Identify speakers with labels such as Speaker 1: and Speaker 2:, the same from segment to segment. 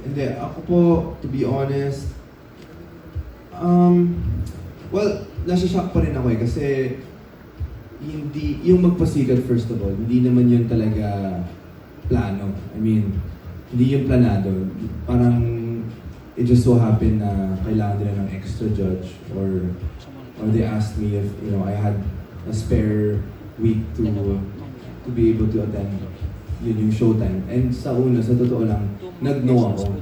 Speaker 1: Hindi, ako po, to be honest, well, nasa-shock pa rin ako eh, kasi hindi, yung magpasikat first of all, hindi naman yun talaga plano. I mean, hindi yung planado. Parang, it just so happened na kailangan nila ng extra judge or they asked me if, you know, I had a spare week to be able to attend yun yung showtime. And sa una, sa totoo lang, nag-no ako.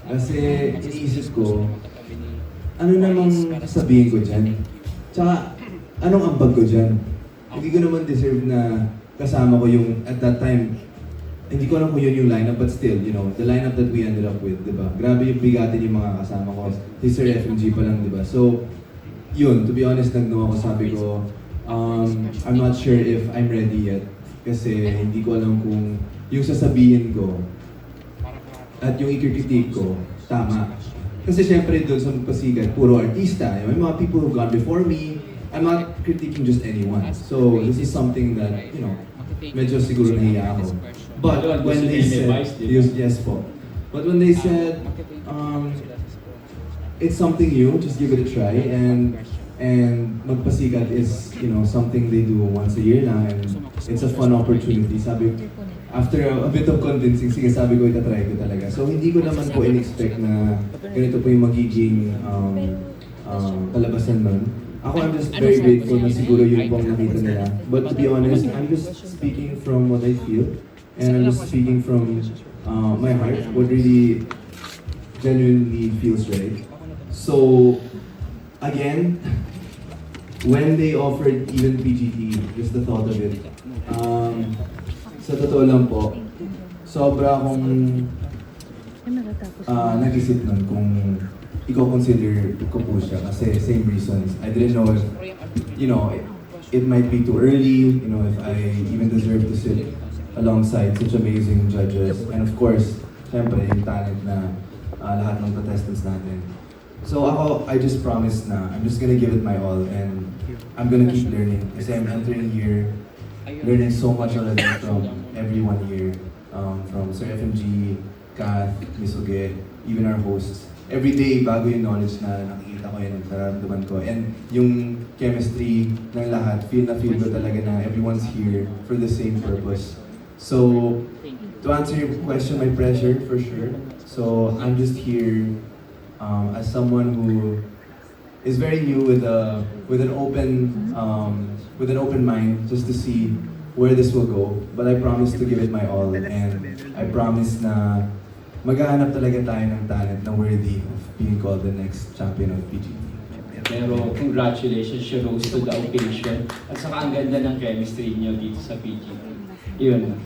Speaker 1: Kasi iniisip ko, ano namang sabihin ko dyan? Tsaka, anong ambag ko dyan? Hindi ko naman deserve na kasama ko yung, at that time, hindi ko alam kung yun yung lineup, but still, you know, the lineup that we ended up with, di ba? Grabe yung bigatin yung mga kasama ko. Si Sir FMG pa lang, di ba? So, yun, to be honest, nag-no ako, sabi ko, I'm not sure if I'm ready yet. Kasi hindi ko alam kung yung sasabihin ko at yung ikikritik ko, tama. Kasi syempre doon sa Magpasikat, puro artista. May mga people who've gone before me. I'm not critiquing just anyone. So this is something that, you know, medyo siguro nahiya ako. But when they said, yes po. But when they said, it's something new, just give it a try. And Magpasikat is, you know, something they do once a year lang, and it's a fun opportunity. Sabi, after a bit of convincing, sige, sabi ko, itatry ko talaga. So hindi ko naman po in-expect na ganito po yung magiging kalabasan nun. Ako, I'm just very grateful na siguro yun po ang nakita nila. But to be honest, I'm just speaking from what I feel. And I'm just speaking from my heart, what really genuinely feels right. So, again, when they offered even PGT, just the thought of it, sa totoo lang po, sobra akong nag-isip nun kung i-consider ko po siya kasi same reasons. I didn't know if, you know, it might be too early, you know, if I even deserve to sit alongside such amazing judges. And of course, syempre, yung talent na lahat ng contestants natin. So ako, I just promised na I'm just gonna give it my all and I'm gonna keep learning kasi I'm entering here learning so much already from everyone here, from Sir FMG, Kath, Miss Uge, even our hosts. Every day, bago yung knowledge na nakikita ko yun, nararamdaman ko. And yung chemistry ng lahat, feel ko talaga na everyone's here for the same purpose. So, to answer your question, my pressure, for sure. So, I'm just here as someone who is very new with an open mind, just to see where this will go. But I promise to give it my all, and I promise na maghahanap talaga tayo ng talent na worthy of being called the next champion of PGT.
Speaker 2: Pero congratulations, you rose to the occasion. At saka ang ganda ng chemistry niyo dito sa PGT. Yun.